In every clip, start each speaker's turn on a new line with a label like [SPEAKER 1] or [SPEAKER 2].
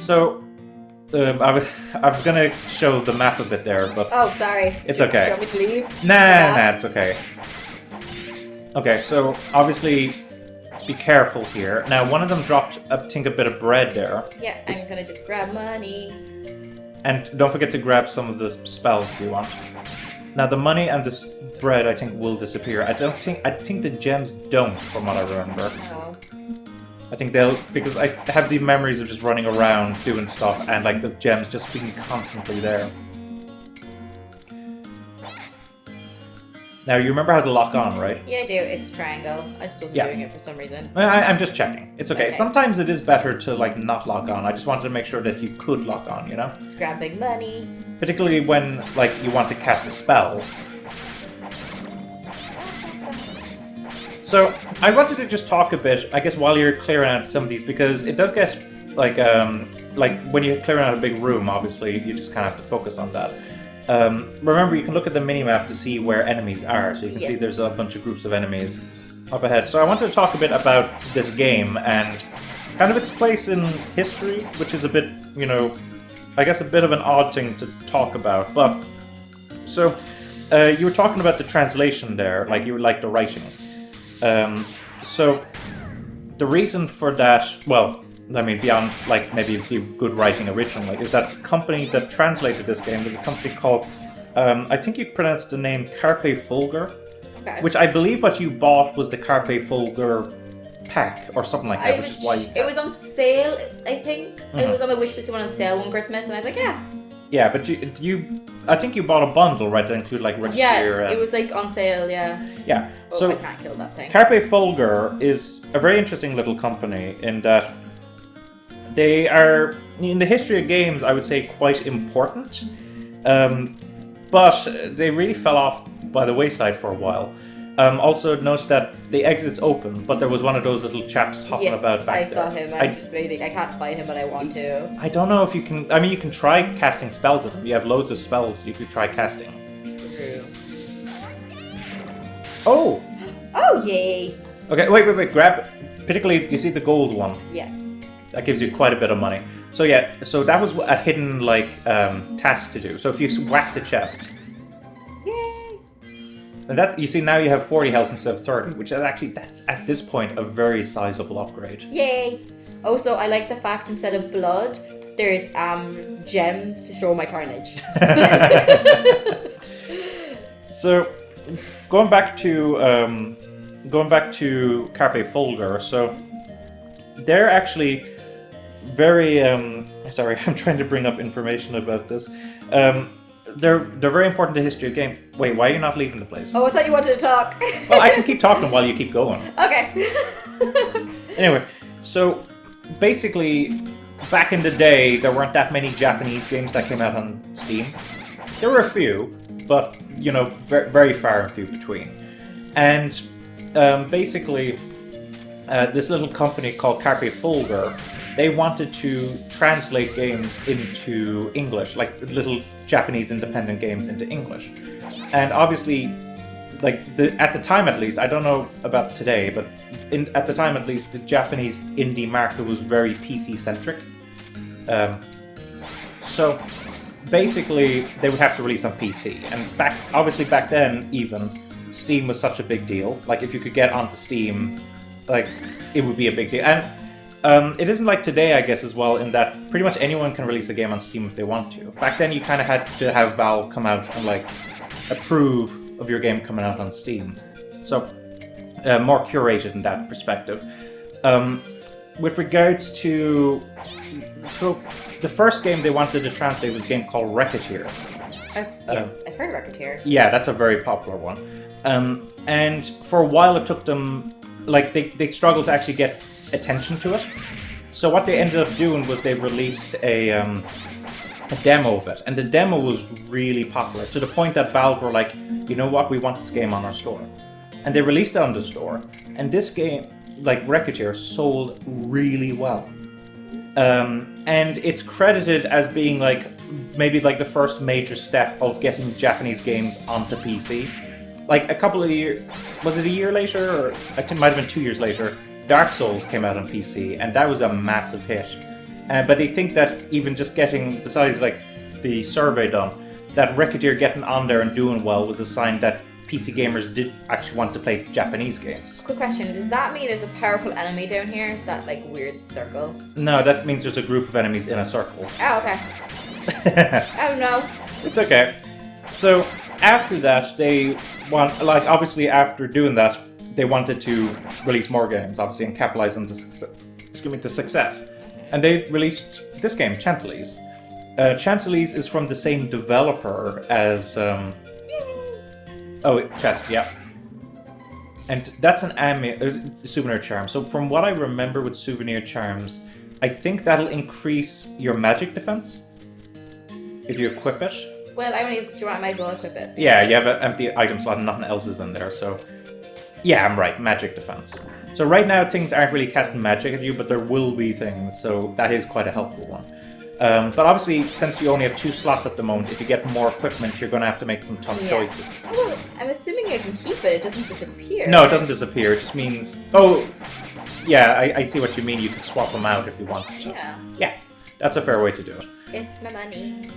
[SPEAKER 1] So, I was gonna show the map a bit there, but
[SPEAKER 2] Oh, sorry.
[SPEAKER 1] it's okay.
[SPEAKER 2] Do you want me to leave?
[SPEAKER 1] Nah, it's okay. Okay, so obviously, be careful here. Now, one of them dropped, I think, a bit of bread there.
[SPEAKER 2] Yeah, I'm gonna just grab money.
[SPEAKER 1] And don't forget to grab some of the spells if you want. Now, the money and the bread, I think, will disappear. I think the gems don't, from what I remember.
[SPEAKER 2] Oh.
[SPEAKER 1] I think they'll, because I have the memories of just running around doing stuff and like the gems just being constantly there. Now, you remember how to lock on, right?
[SPEAKER 2] Yeah, I do. It's triangle. I just wasn't doing it for some reason.
[SPEAKER 1] I'm just checking. It's okay.
[SPEAKER 2] Okay.
[SPEAKER 1] Sometimes it is better to like not lock on. I just wanted to make sure that you could lock on, you know?
[SPEAKER 2] Just grabbing money.
[SPEAKER 1] Particularly when like you want to cast a spell. So I wanted to just talk a bit, I guess, while you're clearing out some of these, because it does get like when you're clearing out a big room, obviously you just kind of have to focus on that. Remember, you can look at the minimap to see where enemies are, so you can see there's a bunch of groups of enemies up ahead. So I wanted to talk a bit about this game and kind of its place in history, which is a bit, you know, I guess a bit of an odd thing to talk about. But so you were talking about the translation there, like you like the writing. So the reason for that, well, I mean, beyond like maybe good writing originally, is that the company that translated this game was a company called, I think you pronounced the name Carpe Fulgur, which I believe what you bought was the Carpe Fulgur pack or something like that, which is why
[SPEAKER 2] it was on sale, I think. It was on my wishlist. It went on sale one Christmas, and I was like, yeah.
[SPEAKER 1] Yeah, but you I think you bought a bundle, right, that included like
[SPEAKER 2] Ricketeer. It was like on sale, yeah.
[SPEAKER 1] Yeah.
[SPEAKER 2] Oh,
[SPEAKER 1] so
[SPEAKER 2] I can't kill that thing.
[SPEAKER 1] Carpe Fulgur is a very interesting little company in that they are, in the history of games, I would say quite important, but they really fell off by the wayside for a while. Also, notice that the exit's open, but there was one of those little chaps hopping about back there.
[SPEAKER 2] I saw him. I'm just waiting. I can't fight him, but I want to.
[SPEAKER 1] I don't know if you can. I mean, you can try casting spells at him. You have loads of spells you could try casting.
[SPEAKER 2] True.
[SPEAKER 1] Oh!
[SPEAKER 2] Oh, yay!
[SPEAKER 1] Okay, wait. Grab. Particularly, you see the gold one?
[SPEAKER 2] Yeah.
[SPEAKER 1] That gives you quite a bit of money. So yeah, so that was a hidden like task to do. So if you whack the chest.
[SPEAKER 2] Yay!
[SPEAKER 1] And that, you see, now you have 40 health instead of 30, which is actually, that's at this point a very sizable upgrade.
[SPEAKER 2] Yay! Also, I like the fact instead of blood, there's gems to show my carnage.
[SPEAKER 1] So, going back to Carpe Fulgur, so they're actually very sorry, I'm trying to bring up information about this. They're very important to the history of game. Wait, why are you not leaving the place?
[SPEAKER 2] Oh, I thought you wanted to talk.
[SPEAKER 1] Well, I can keep talking while you keep going.
[SPEAKER 2] Okay.
[SPEAKER 1] Anyway, so basically, back in the day, there weren't that many Japanese games that came out on Steam. There were a few, but, you know, very far and few between. And basically, this little company called Carpe Fulgur, they wanted to translate games into English, like little Japanese independent games into English. And obviously, like at the time at least, I don't know about today, but at the time at least, the Japanese indie market was very PC-centric. So basically, they would have to release on PC. And back then, even, Steam was such a big deal. Like, if you could get onto Steam, like, it would be a big deal. And it isn't like today, I guess, as well, in that pretty much anyone can release a game on Steam if they want to. Back then, you kind of had to have Valve come out and, like, approve of your game coming out on Steam. So, more curated in that perspective. With regards to... So, the first game they wanted to translate was a game called Ricketeer.
[SPEAKER 2] Yes, I've heard of Ricketeer.
[SPEAKER 1] Yeah, that's a very popular one. And for a while it took them... Like, they struggled to actually get attention to it. So what they ended up doing was they released a demo of it. And the demo was really popular, to the point that Valve were like, you know what, we want this game on our store. And they released it on the store. And this game, like Ricketeer, sold really well. And it's credited as being like, maybe like the first major step of getting Japanese games onto PC. Like a couple of years, was it a year later, or I think it might have been 2 years later, Dark Souls came out on PC, and that was a massive hit. But they think that even just getting, besides like the survey done, that Ricketeer getting on there and doing well was a sign that PC gamers did actually want to play Japanese games.
[SPEAKER 2] Quick question, does that mean there's a powerful enemy down here? That like weird circle?
[SPEAKER 1] No, that means there's a group of enemies in a circle.
[SPEAKER 2] Oh, okay. Oh no.
[SPEAKER 1] It's okay. So after that, they want, like, obviously after doing that, they wanted to release more games, obviously, and capitalize on the success. And they released this game, Chantelise. Chantelise is from the same developer as Chest, yeah. And that's an souvenir charm. So from what I remember with souvenir charms, I think that'll increase your magic defense if you equip it.
[SPEAKER 2] Well, I might as well equip it.
[SPEAKER 1] Yeah, you have an empty item slot and nothing else is in there, so... Yeah, I'm right, magic defense. So right now things aren't really casting magic at you, but there will be things, so that is quite a helpful one. But obviously, since you only have 2 slots at the moment, if you get more equipment, you're going to have to make some tough choices.
[SPEAKER 2] Oh, I'm assuming I can keep it. It doesn't disappear.
[SPEAKER 1] No, it doesn't disappear. It just means... Oh, yeah, I see what you mean. You can swap them out if you want to.
[SPEAKER 2] Yeah.
[SPEAKER 1] Yeah, that's a fair way to do it.
[SPEAKER 2] Get my money.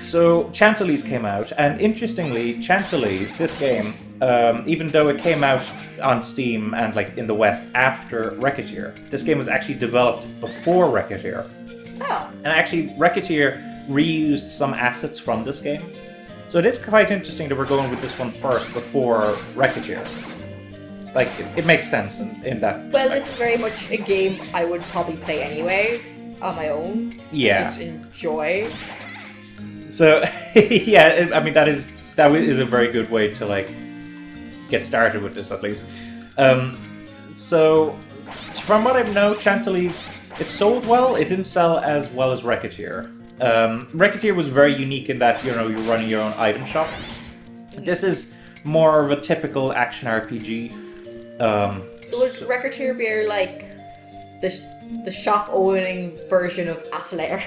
[SPEAKER 1] So Chantelise came out, and interestingly, Chantelise, this game, even though it came out on Steam and like in the West after Ricketeer, this game was actually developed before Ricketeer.
[SPEAKER 2] Oh.
[SPEAKER 1] And actually, Ricketeer reused some assets from this game. So it is quite interesting that we're going with this one first before Ricketeer. Like, it makes sense in that
[SPEAKER 2] Well, this is very much a game I would probably play anyway, on my own.
[SPEAKER 1] Yeah.
[SPEAKER 2] Just enjoy.
[SPEAKER 1] So, yeah, I mean, that is a very good way to, like, get started with this, at least. So, from what I know, Chantelise, it sold well. It didn't sell as well as Ricketeer. Ricketeer was very unique in that, you're running your own item shop. This is more of a typical action RPG.
[SPEAKER 2] So would Ricketeer be like the shop-owning version of Atelier?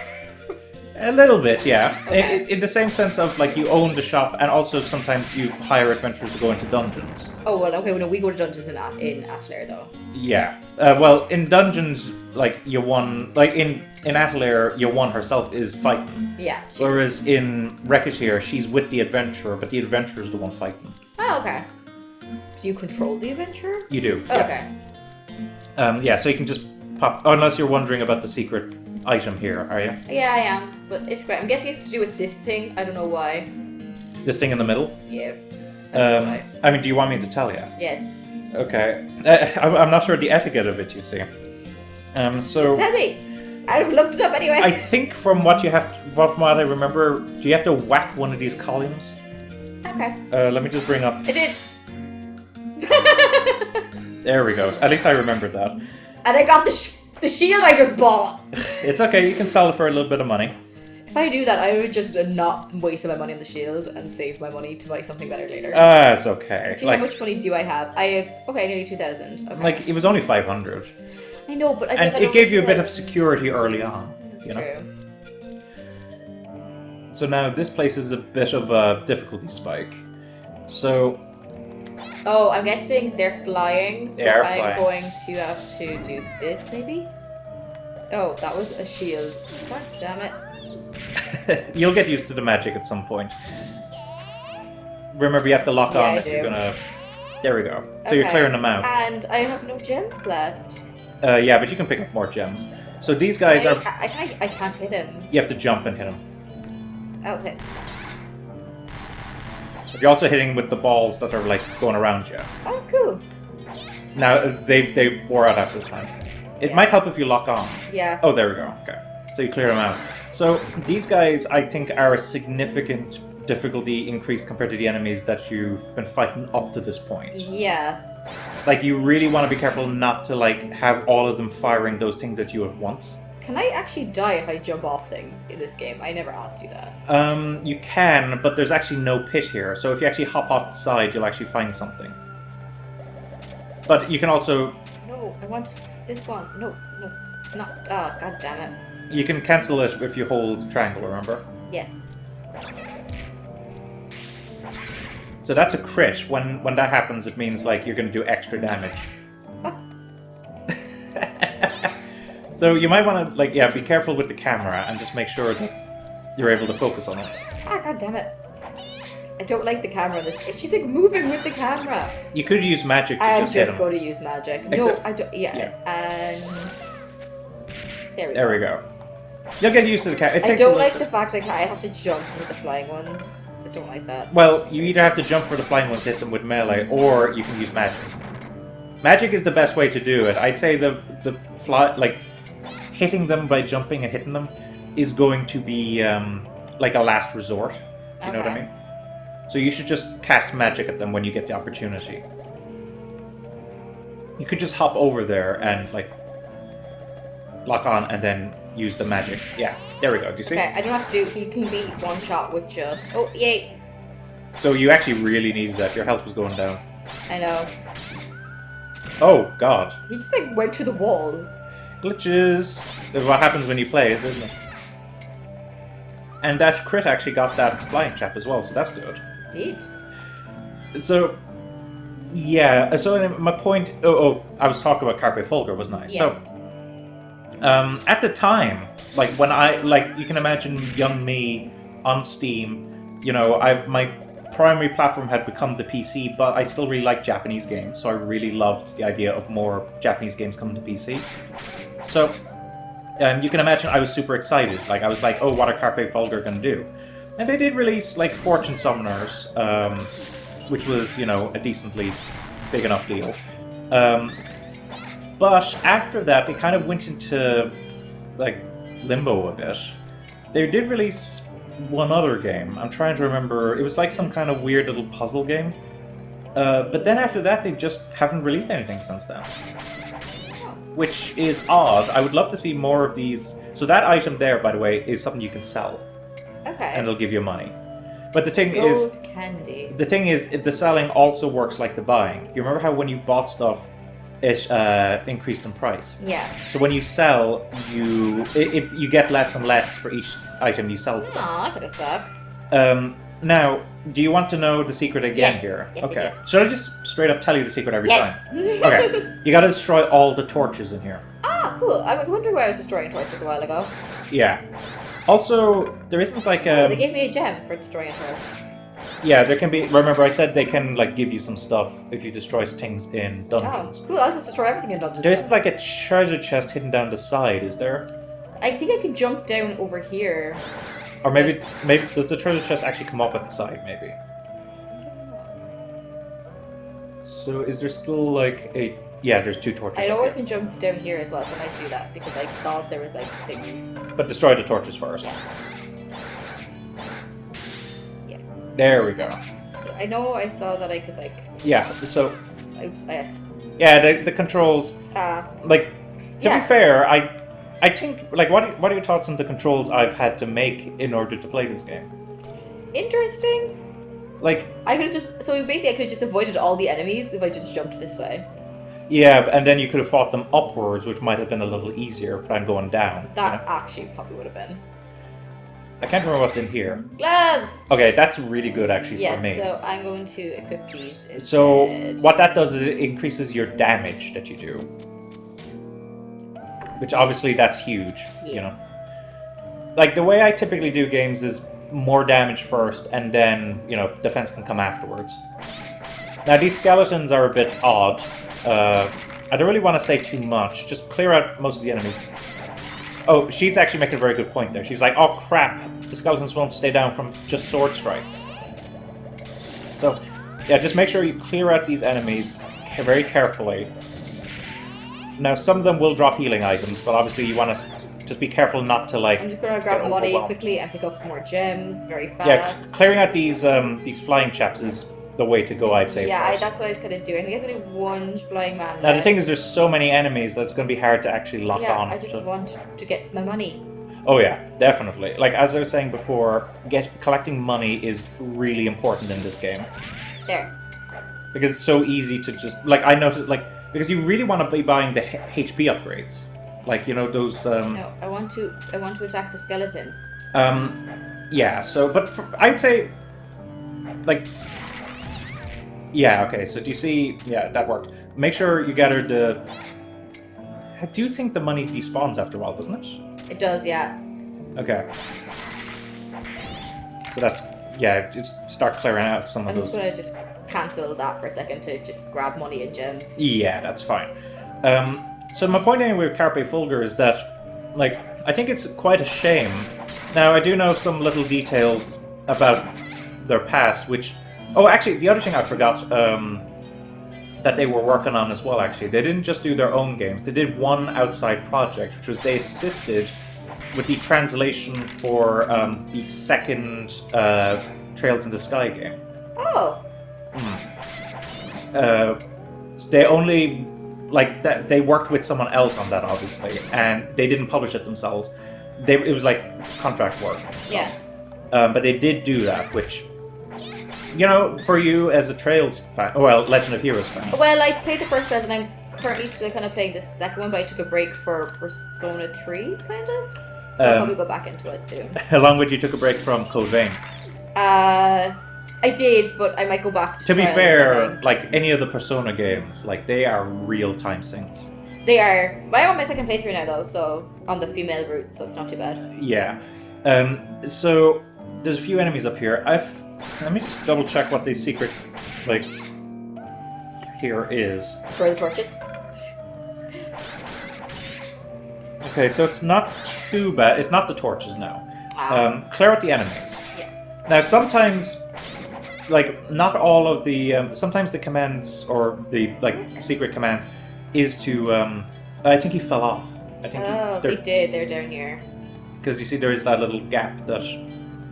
[SPEAKER 1] A little bit, yeah.
[SPEAKER 2] Okay.
[SPEAKER 1] In the same sense of, like, you own the shop, and also sometimes you hire adventurers to go into dungeons.
[SPEAKER 2] Oh, well, okay, we go to dungeons in Atelier, though.
[SPEAKER 1] Yeah. Well, in dungeons, like, in Atelier, Eoghan herself is fighting.
[SPEAKER 2] Yeah.
[SPEAKER 1] Whereas in Ricketeer, she's with the adventurer, but the adventurer is the one fighting.
[SPEAKER 2] Oh, okay. Do you control the adventurer?
[SPEAKER 1] You do,
[SPEAKER 2] Oh,
[SPEAKER 1] yeah.
[SPEAKER 2] okay.
[SPEAKER 1] Yeah, so you can just pop... Oh, unless you're wondering about the secret item here, are you?
[SPEAKER 2] Yeah, I am, but it's great. I'm guessing it's to do with this thing. I don't know why.
[SPEAKER 1] This thing in the middle?
[SPEAKER 2] Yeah. I don't know why.
[SPEAKER 1] I mean, do you want me to tell you?
[SPEAKER 2] Yes.
[SPEAKER 1] Okay. I'm not sure the etiquette of it, you see. So...
[SPEAKER 2] Tell me. I'd have looked it up anyway.
[SPEAKER 1] I think from what I remember, do you have to whack one of these columns?
[SPEAKER 2] Okay.
[SPEAKER 1] Let me just bring up...
[SPEAKER 2] I did.
[SPEAKER 1] There we go. At least I remembered that.
[SPEAKER 2] And I got the shield I just bought.
[SPEAKER 1] It's okay, you can sell it for a little bit of money.
[SPEAKER 2] If I do that, I would just not waste my money on the shield and save my money to buy something better later.
[SPEAKER 1] It's okay.
[SPEAKER 2] Actually, how much money do I have? I have, nearly 2,000. Okay.
[SPEAKER 1] Like, it was only 500.
[SPEAKER 2] I know, but I think
[SPEAKER 1] And it gave you a bit of security early on.
[SPEAKER 2] That's
[SPEAKER 1] you know?
[SPEAKER 2] true.
[SPEAKER 1] So now this place is a bit of a difficulty spike. So...
[SPEAKER 2] Oh, I'm guessing they're flying, so
[SPEAKER 1] They're
[SPEAKER 2] I'm
[SPEAKER 1] flying.
[SPEAKER 2] going to have to do this, maybe? Oh, that was a shield. God damn it.
[SPEAKER 1] You'll get used to the magic at some point. Remember, you have to lock
[SPEAKER 2] Yeah,
[SPEAKER 1] on
[SPEAKER 2] I
[SPEAKER 1] if you're
[SPEAKER 2] do.
[SPEAKER 1] gonna... There we go. So you're clearing them out.
[SPEAKER 2] And I have no gems left.
[SPEAKER 1] Yeah, but you can pick up more gems. So these guys are...
[SPEAKER 2] I can't hit him.
[SPEAKER 1] You have to jump and hit them.
[SPEAKER 2] Okay.
[SPEAKER 1] But you're also hitting with the balls that are, like, going around you.
[SPEAKER 2] Oh, that's cool.
[SPEAKER 1] Now, they wore out after the time. It might help if you lock on.
[SPEAKER 2] Yeah.
[SPEAKER 1] Oh, there we go. Okay. So you clear them out. So these guys, I think, are a significant difficulty increase compared to the enemies that you've been fighting up to this point.
[SPEAKER 2] Yes.
[SPEAKER 1] Like, you really want to be careful not to, like, have all of them firing those things at you at once.
[SPEAKER 2] Can I actually die if I jump off things in this game? I never asked you that.
[SPEAKER 1] You can, but there's actually no pit here. So if you actually hop off the side, you'll actually find something. But you can also...
[SPEAKER 2] No, I want this one. No, not... Oh, god damn it.
[SPEAKER 1] You can cancel it if you hold triangle, remember?
[SPEAKER 2] Yes.
[SPEAKER 1] So that's a crit. When that happens, it means, like, you're going to do extra damage. So you might want to, like, yeah, be careful with the camera and just make sure that you're able to focus on it.
[SPEAKER 2] Ah, god damn it. I don't like the camera in this. She's like moving with the camera.
[SPEAKER 1] You could use magic to
[SPEAKER 2] I'm
[SPEAKER 1] just hit
[SPEAKER 2] just
[SPEAKER 1] him.
[SPEAKER 2] going to use magic. No,
[SPEAKER 1] Except-
[SPEAKER 2] I don't. Yeah. And there we go.
[SPEAKER 1] There we go. You'll get used to the camera.
[SPEAKER 2] I don't like the fact that I have to jump to hit the flying ones. I don't like that.
[SPEAKER 1] Well, you either have to jump for the flying ones to hit them with melee, or you can use magic. Magic is the best way to do it. I'd say the hitting them by jumping and hitting them is going to be like a last resort. You know what I mean? So you should just cast magic at them when you get the opportunity. You could just hop over there and like lock on and then use the magic. Yeah, there we go. Do you see?
[SPEAKER 2] Okay, I don't have to do. He can be one shot with just. Oh, yay!
[SPEAKER 1] So you actually really needed that. Your health was going down.
[SPEAKER 2] I know.
[SPEAKER 1] Oh God.
[SPEAKER 2] He just like went to the wall.
[SPEAKER 1] Glitches. That's what happens when you play it, isn't it? And that crit actually got that flying chap as well, so that's good.
[SPEAKER 2] Did.
[SPEAKER 1] So, yeah. So my point. I was talking about Carpe Fulgur, wasn't I?
[SPEAKER 2] Yes.
[SPEAKER 1] So, at the time, like when you can imagine young me on Steam. You know, my primary platform had become the PC, but I still really like Japanese games, so I really loved the idea of more Japanese games coming to PC. So, you can imagine I was super excited. Like, I was like, oh, what are Carpe Fulgur going to do? And they did release, like, Fortune Summoners, which was, you know, a decently big enough deal. But after that, they kind of went into, like, limbo a bit. They did release one other game. I'm trying to remember. It was like some kind of weird little puzzle game. But then after that, they just haven't released anything since then. Which is odd. I would love to see more of these. So that item there, by the way, is something you can sell.
[SPEAKER 2] Okay.
[SPEAKER 1] And it'll give you money. But the thing
[SPEAKER 2] Gold candy.
[SPEAKER 1] The thing is, the selling also works like the buying. You remember how when you bought stuff, it increased in price?
[SPEAKER 2] Yeah.
[SPEAKER 1] So when you sell, you get less and less for each item you sell to them.
[SPEAKER 2] Aw, that could have sucked.
[SPEAKER 1] Now, do you want to know the secret again
[SPEAKER 2] Yes.
[SPEAKER 1] here?
[SPEAKER 2] Yes,
[SPEAKER 1] Okay.
[SPEAKER 2] I do.
[SPEAKER 1] Should I just straight up tell you the secret every
[SPEAKER 2] Yes.
[SPEAKER 1] time? Okay. You gotta destroy all the torches in here.
[SPEAKER 2] Ah, cool. I was wondering why I was destroying torches a while ago.
[SPEAKER 1] Yeah. Also, there isn't like
[SPEAKER 2] Oh, they gave me a gem for destroying a torch.
[SPEAKER 1] yeah, there can be. Remember, I said they can like give you some stuff if you destroy things in dungeons.
[SPEAKER 2] Oh, cool. I'll just destroy everything in dungeons.
[SPEAKER 1] There isn't like a treasure chest hidden down the side, is there?
[SPEAKER 2] I think I can jump down over here.
[SPEAKER 1] Or maybe does the treasure chest actually come up at the side? Maybe. So is there still like a? Yeah, there's two torches.
[SPEAKER 2] I know
[SPEAKER 1] up
[SPEAKER 2] I
[SPEAKER 1] here.
[SPEAKER 2] can jump down here as well, so I might do that because I saw there was like things.
[SPEAKER 1] But destroy the torches first.
[SPEAKER 2] Yeah. Yeah.
[SPEAKER 1] There we go.
[SPEAKER 2] I know I saw that I could like.
[SPEAKER 1] Yeah. So
[SPEAKER 2] Oops, I had.
[SPEAKER 1] yeah, the controls. Like to
[SPEAKER 2] Yeah.
[SPEAKER 1] be fair, I think like what are your thoughts on the controls I've had to make in order to play this game?
[SPEAKER 2] Interesting.
[SPEAKER 1] Like
[SPEAKER 2] I could have just basically I could have just avoided all the enemies if I just jumped this way.
[SPEAKER 1] yeah, and then you could have fought them upwards, which might have been a little easier than going down.
[SPEAKER 2] That
[SPEAKER 1] you know?
[SPEAKER 2] actually probably would have been.
[SPEAKER 1] I can't remember what's in here.
[SPEAKER 2] Gloves!
[SPEAKER 1] Okay, that's really good actually
[SPEAKER 2] Yes,
[SPEAKER 1] for me.
[SPEAKER 2] so I'm going to equip these instead.
[SPEAKER 1] So what that does is it increases your damage that you do. Which obviously that's huge, you know. Like the way I typically do games is more damage first and then, you know, defense can come afterwards. Now these skeletons are a bit odd. I don't really want to say too much. Just clear out most of the enemies. Oh, she's actually making a very good point there. She's like, oh crap, the skeletons won't stay down from just sword strikes. So, yeah, just make sure you clear out these enemies very carefully. Now, some of them will drop healing items, but obviously you want to just be careful not to, like,
[SPEAKER 2] I'm just going to grab
[SPEAKER 1] get
[SPEAKER 2] money
[SPEAKER 1] overwhelmed.
[SPEAKER 2] quickly and pick up more gems very fast.
[SPEAKER 1] Yeah, clearing out these flying chaps is the way to go, I'd say.
[SPEAKER 2] Yeah,
[SPEAKER 1] first.
[SPEAKER 2] that's what I was going to do. I think there's only one flying man
[SPEAKER 1] Now, the
[SPEAKER 2] left.
[SPEAKER 1] thing is, there's so many enemies that it's going to be hard to actually lock
[SPEAKER 2] yeah,
[SPEAKER 1] on.
[SPEAKER 2] I just
[SPEAKER 1] so-
[SPEAKER 2] want to get my money.
[SPEAKER 1] Oh yeah, definitely. Like, as I was saying before, collecting money is really important in this game.
[SPEAKER 2] There.
[SPEAKER 1] Because it's so easy to just, like, I noticed, like, because you really want to be buying the HP upgrades. Like, you know, those,
[SPEAKER 2] No, I want to attack the skeleton.
[SPEAKER 1] yeah, so, but I'd say, like, yeah, okay, so do you see, yeah, that worked. Make sure you gather I do think the money despawns after a while, doesn't it?
[SPEAKER 2] It does, yeah.
[SPEAKER 1] Okay. So that's, yeah, just start clearing out some of
[SPEAKER 2] I'm
[SPEAKER 1] those.
[SPEAKER 2] just gonna just cancel that for a second to just grab money and gems.
[SPEAKER 1] Yeah, that's fine. So my point anyway with Carpe Fulgur is that, like, I think it's quite a shame. Now, I do know some little details about their past, which... Oh, actually, the other thing I forgot that they were working on as well, actually. They didn't just do their own games. They did one outside project, which was they assisted with the translation for the second Trails in the Sky game.
[SPEAKER 2] Oh!
[SPEAKER 1] They only... Like, that they worked with someone else on that, obviously, and they didn't publish it themselves. It was like contract work. So.
[SPEAKER 2] Yeah.
[SPEAKER 1] But they did do that, which, you know, for you as a Trails fan, well, Legend of Heroes fan.
[SPEAKER 2] Well, I played the first Trails, and I'm currently still kind of playing the second one, but I took a break for Persona 3, kind of. So I'll probably go back into it soon.
[SPEAKER 1] How long would you took a break from Code Vein?
[SPEAKER 2] I did, but I might go back to
[SPEAKER 1] be
[SPEAKER 2] Trials,
[SPEAKER 1] fair, like any of the Persona games, like they are real-time syncs.
[SPEAKER 2] They are. But I'm on my second playthrough now, though, so on the female route, so it's not too bad.
[SPEAKER 1] Yeah. So there's a few enemies up here. Let me just double check what the secret, like, here is.
[SPEAKER 2] Destroy the torches.
[SPEAKER 1] Okay, so it's not too bad. It's not the torches now. Clear out the enemies.
[SPEAKER 2] Yeah.
[SPEAKER 1] Now, sometimes, like, not all of the... sometimes the commands, or the, like, secret commands, is to... I think he fell off. I think
[SPEAKER 2] they did. They're down here.
[SPEAKER 1] Because you see there is that little gap that...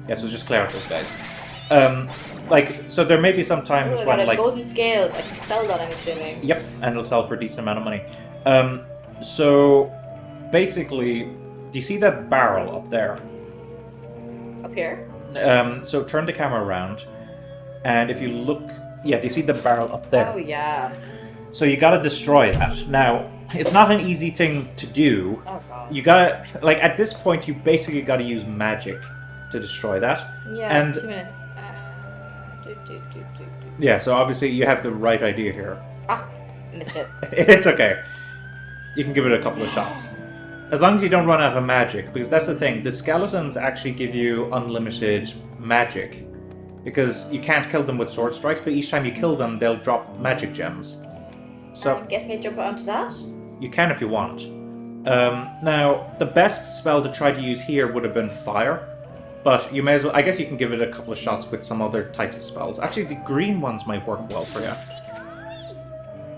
[SPEAKER 1] Yeah, so just clear out those guys. Like, so there may be some times
[SPEAKER 2] I
[SPEAKER 1] when,
[SPEAKER 2] got
[SPEAKER 1] like...
[SPEAKER 2] golden scales. I can sell that, I'm assuming.
[SPEAKER 1] Yep, and it'll sell for a decent amount of money. So, basically, do you see that barrel up there?
[SPEAKER 2] Up here?
[SPEAKER 1] So turn the camera around, and if you look... Yeah, do you see the barrel up there?
[SPEAKER 2] Oh, yeah.
[SPEAKER 1] So you gotta destroy that. Now, it's not an easy thing to do.
[SPEAKER 2] Oh, God.
[SPEAKER 1] You gotta... Like, at this point, you basically gotta use magic to destroy that.
[SPEAKER 2] Yeah,
[SPEAKER 1] and
[SPEAKER 2] 2 minutes.
[SPEAKER 1] Yeah, so obviously you have the right idea here.
[SPEAKER 2] Ah, missed it.
[SPEAKER 1] It's okay. You can give it a couple of shots. As long as you don't run out of magic, because that's the thing. The skeletons actually give you unlimited magic. Because you can't kill them with sword strikes, but each time you kill them, they'll drop magic gems. So
[SPEAKER 2] I'm guessing I jump onto that?
[SPEAKER 1] you can if you want. Now, the best spell to try to use here would have been fire. But you may as well... I guess you can give it a couple of shots with some other types of spells. Actually, the green ones might work well for you.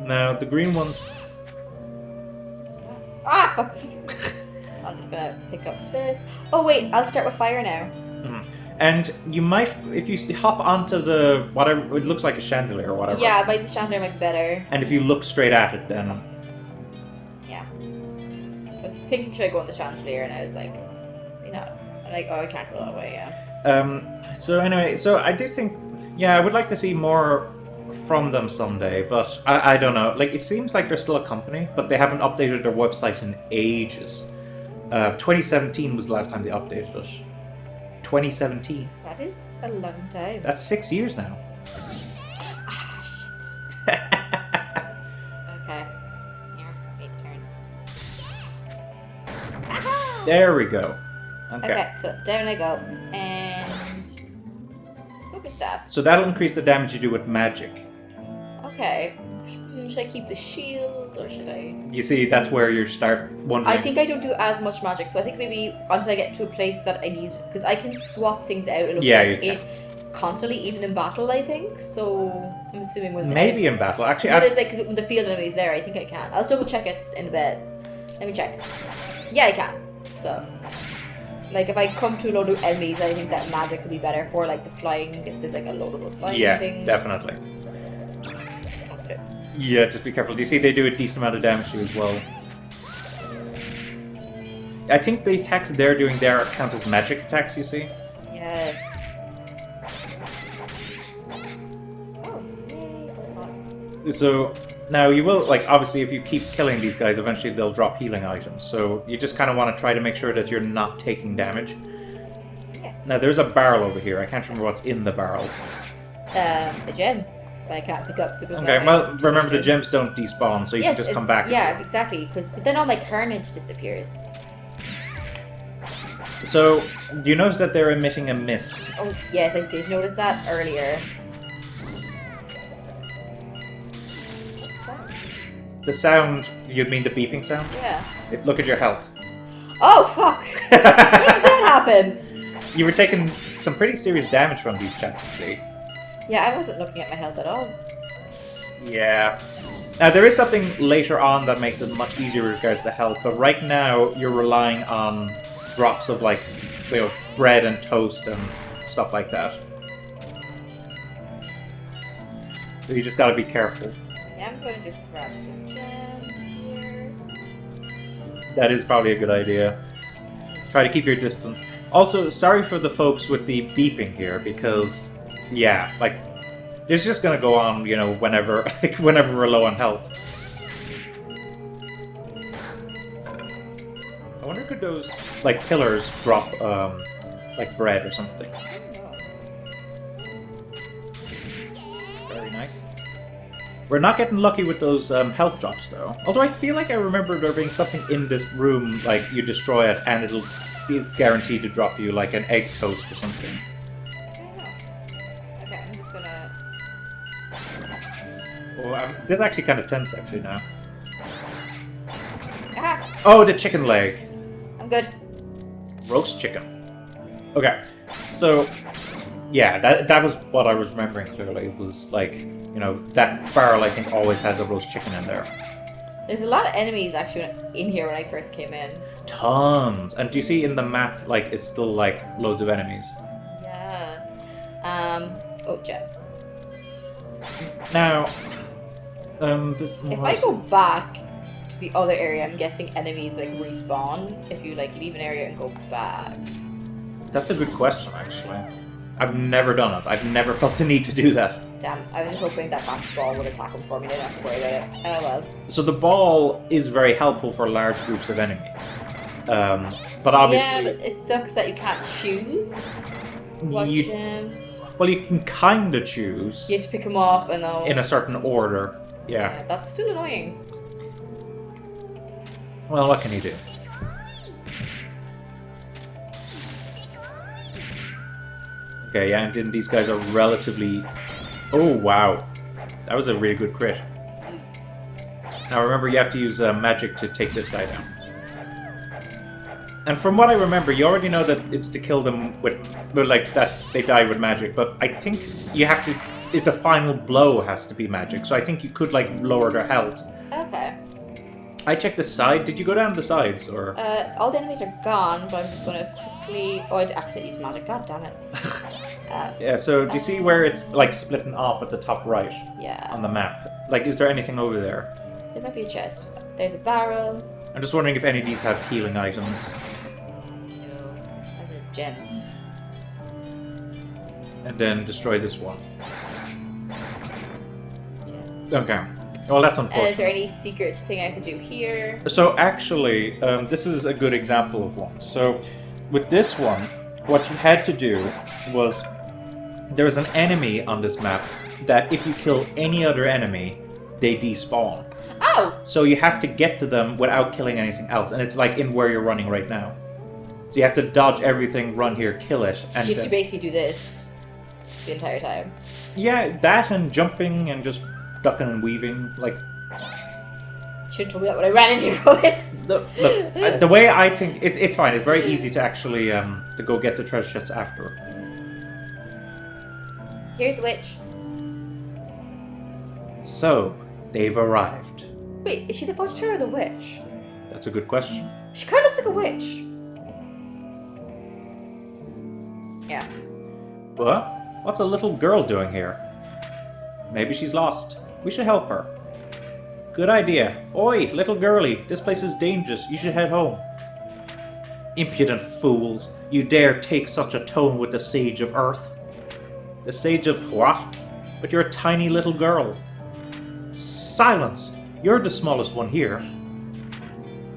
[SPEAKER 1] Now, the green ones...
[SPEAKER 2] Ah, fuck. I'm just gonna pick up this. Oh, wait, I'll start with fire now.
[SPEAKER 1] Mm-hmm. And you might, if you hop onto the, whatever, it looks like a chandelier or whatever.
[SPEAKER 2] Yeah, but the chandelier might be better.
[SPEAKER 1] And if you look straight at it, then...
[SPEAKER 2] Yeah. I was thinking, should I go on the chandelier? And I was like, you know, I'm like, oh, I can't go that way, yeah.
[SPEAKER 1] So anyway, so I do think, yeah, I would like to see more from them someday, but I don't know. Like, it seems like they're still a company, but they haven't updated their website in ages. 2017 was the last time they updated it. 2017.
[SPEAKER 2] That is a long time.
[SPEAKER 1] That's 6 years now.
[SPEAKER 2] Ah, shit. Okay. Here, wait, turn. Ah!
[SPEAKER 1] There we go.
[SPEAKER 2] Okay, cool. Down I go. And... focus stab.
[SPEAKER 1] So that'll increase the damage you do with magic.
[SPEAKER 2] Okay. Should I keep the shield, or should I...
[SPEAKER 1] You see, that's where you start wondering.
[SPEAKER 2] I think I don't do as much magic, so I think maybe until I get to a place that I need... Because I can swap things out, it looks
[SPEAKER 1] Yeah,
[SPEAKER 2] like,
[SPEAKER 1] you can.
[SPEAKER 2] Constantly, even in battle, I think. So, I'm assuming when...
[SPEAKER 1] Maybe in battle, actually.
[SPEAKER 2] So there's like, because when the field enemy is there, I think I can. I'll double check it in a bit. Let me check. Yeah, I can. So... Like, if I come to a load of enemies, I think that magic would be better for, like, the flying, if there's, like, a load of those flying things.
[SPEAKER 1] Yeah, definitely.
[SPEAKER 2] Okay.
[SPEAKER 1] Yeah, just be careful. Do you see they do a decent amount of damage to you as well? I think the attacks they're doing there count as magic attacks, you see?
[SPEAKER 2] Yes. Oh, yay.
[SPEAKER 1] So, now you will, like, obviously if you keep killing these guys, eventually they'll drop healing items. So, you just kind of want to try to make sure that you're not taking damage.
[SPEAKER 2] Yeah.
[SPEAKER 1] Now, there's a barrel over here. I can't remember what's in the barrel.
[SPEAKER 2] A gem. But I can't pick up because
[SPEAKER 1] Okay, well, remember the gems don't despawn, so you can just come back.
[SPEAKER 2] Yeah, exactly. But then all my carnage disappears.
[SPEAKER 1] So, do you notice that they're emitting a mist?
[SPEAKER 2] Oh, yes, I did notice that earlier.
[SPEAKER 1] The sound, you mean the beeping sound?
[SPEAKER 2] Yeah.
[SPEAKER 1] Look at your health.
[SPEAKER 2] Oh, fuck! When did that happen?
[SPEAKER 1] You were taking some pretty serious damage from these chaps, you see.
[SPEAKER 2] Yeah, I wasn't looking at my health at all.
[SPEAKER 1] Yeah. Now, there is something later on that makes it much easier with regards to health, but right now, you're relying on drops of, like, you know, bread and toast and stuff like that. So you just gotta be careful.
[SPEAKER 2] Yeah, I'm going to just grab some gems here.
[SPEAKER 1] That is probably a good idea. Try to keep your distance. Also, sorry for the folks with the beeping here, because, yeah, like, it's just gonna go on, you know, whenever, whenever we're low on health. I wonder could those, like, pillars drop, like bread or something. Very nice. We're not getting lucky with those health drops, though. Although I feel like I remember there being something in this room, like, you destroy it and it's guaranteed to drop you, like, an egg toast or something.
[SPEAKER 2] Okay, I'm just gonna...
[SPEAKER 1] Oh, this is actually kind of tense, actually, now.
[SPEAKER 2] Ah!
[SPEAKER 1] Oh, the chicken leg.
[SPEAKER 2] I'm good.
[SPEAKER 1] Roast chicken. Okay, so... Yeah, that was what I was remembering clearly. It was like, you know, that barrel I think always has a roast chicken in there.
[SPEAKER 2] There's a lot of enemies actually in here when I first came in.
[SPEAKER 1] Tons! And do you see in the map, like, it's still, like, loads of enemies?
[SPEAKER 2] Yeah. Oh, gem.
[SPEAKER 1] Now,
[SPEAKER 2] If I go back to the other area, I'm guessing enemies, like, respawn if you, like, leave an area and go back.
[SPEAKER 1] That's a good question, actually. I've never done it. I've never felt the need to do that.
[SPEAKER 2] Damn, I was just hoping that ball would attack him for me. I didn't have to worry about it. Oh well.
[SPEAKER 1] So the ball is very helpful for large groups of enemies. But obviously...
[SPEAKER 2] Yeah, but it sucks that you can't choose what gem.
[SPEAKER 1] Well, you can kind of choose.
[SPEAKER 2] You have to pick them up and all.
[SPEAKER 1] In a certain order. Yeah.
[SPEAKER 2] That's still annoying.
[SPEAKER 1] Well, what can you do? Okay, yeah, and then these guys are relatively... Oh, wow. That was a really good crit. Now remember, you have to use magic to take this guy down. And from what I remember, you already know that it's to kill them with like, that they die with magic, but I think you have to... The final blow has to be magic, so I think you could, like, lower their health.
[SPEAKER 2] Okay.
[SPEAKER 1] I checked the side. Did you go down the sides, or...?
[SPEAKER 2] All the enemies are gone, but I'm just gonna quickly... Oh, I accidentally used magic. God damn it.
[SPEAKER 1] Yeah, so do you see where it's, like, splitting off at the top right?
[SPEAKER 2] Yeah.
[SPEAKER 1] On the map? Like, is there anything over there?
[SPEAKER 2] There might be a chest. There's a barrel.
[SPEAKER 1] I'm just wondering if any of these have healing items.
[SPEAKER 2] No. There's a gem.
[SPEAKER 1] And then destroy this one.
[SPEAKER 2] Gem.
[SPEAKER 1] Okay. Well, that's unfortunate.
[SPEAKER 2] Is there any secret thing I can do here?
[SPEAKER 1] So actually, this is a good example of one. So with this one, what you had to do was there is an enemy on this map that if you kill any other enemy, they despawn.
[SPEAKER 2] Oh!
[SPEAKER 1] So you have to get to them without killing anything else, and it's like in where you're running right now. So you have to dodge everything, run here, kill it, and
[SPEAKER 2] So you have to basically do this the entire time.
[SPEAKER 1] Yeah, that and jumping and just ducking and weaving, like...
[SPEAKER 2] Should have told me that when I ran into it.
[SPEAKER 1] Look, the way I think... It's fine, it's very easy to actually to go get the treasure chests after.
[SPEAKER 2] Here's the witch.
[SPEAKER 1] So, they've arrived.
[SPEAKER 2] Wait, is she the butcher or the witch?
[SPEAKER 1] That's a good question.
[SPEAKER 2] She kind of looks like a witch. Yeah.
[SPEAKER 1] What? What's a little girl doing here? Maybe she's lost. We should help her. Good idea. Oi, little girlie, this place is dangerous. You should head home. Impudent fools. You dare take such a tone with the Sage of Earth. The Sage of what? But you're a tiny little girl. Silence! You're the smallest one here.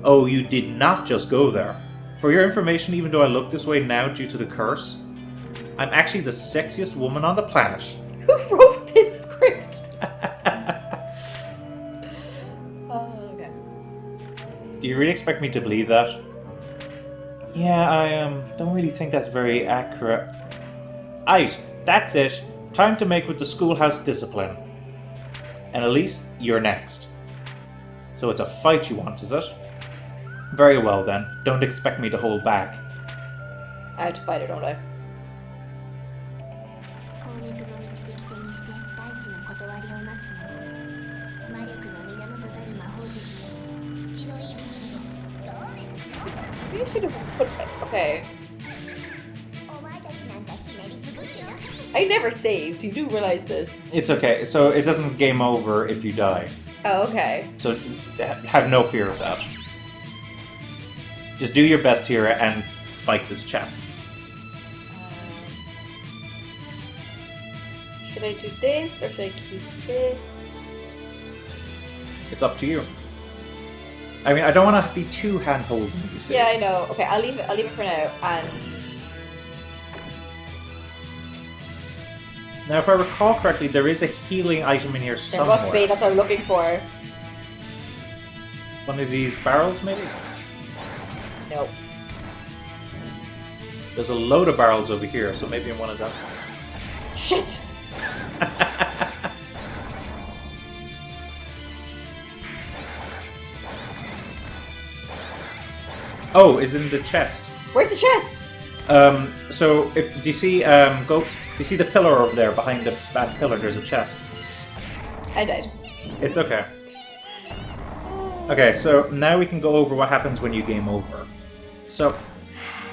[SPEAKER 1] Oh, you did not just go there. For your information, even though I look this way now due to the curse, I'm actually the sexiest woman on the planet.
[SPEAKER 2] Who wrote this script. Oh, okay.
[SPEAKER 1] Do you really expect me to believe that? Yeah, I don't really think that's very accurate. Aight, that's it. Time to make with the schoolhouse discipline. And Elise, you're next. So it's a fight you want, is it? Very well then. Don't expect me to hold back.
[SPEAKER 2] I have to fight her, don't I?
[SPEAKER 3] 攻撃の導き手にして大地の断りを待つの魔力の源たる魔法石を土の息吹をどうでもそうだ
[SPEAKER 2] You should have put. Okay.
[SPEAKER 3] お前たちなんかひねりつぶって泣かせ
[SPEAKER 2] I never saved. You do realize this.
[SPEAKER 1] It's okay. So it doesn't game over if you die.
[SPEAKER 2] Oh, okay.
[SPEAKER 1] So have no fear of that. Just do your best here and fight this chap.
[SPEAKER 2] Should I do this or should I keep this?
[SPEAKER 1] It's up to you. I mean, I don't want to be too hand-holding, you see.
[SPEAKER 2] Yeah, I know. Okay, I'll leave it. I'll leave it for now. And
[SPEAKER 1] Now, if I recall correctly, there is a healing item in here
[SPEAKER 2] there
[SPEAKER 1] somewhere.
[SPEAKER 2] must be. That's what I'm looking for.
[SPEAKER 1] One of these barrels, maybe?
[SPEAKER 2] No.
[SPEAKER 1] There's a load of barrels over here, so maybe in one of them.
[SPEAKER 2] Shit.
[SPEAKER 1] Oh, is in the chest.
[SPEAKER 2] Where's the chest?
[SPEAKER 1] So if do you see do you see the pillar over there behind that pillar? There's a chest.
[SPEAKER 2] I died.
[SPEAKER 1] It's okay. Okay, so now we can go over what happens when you game over. So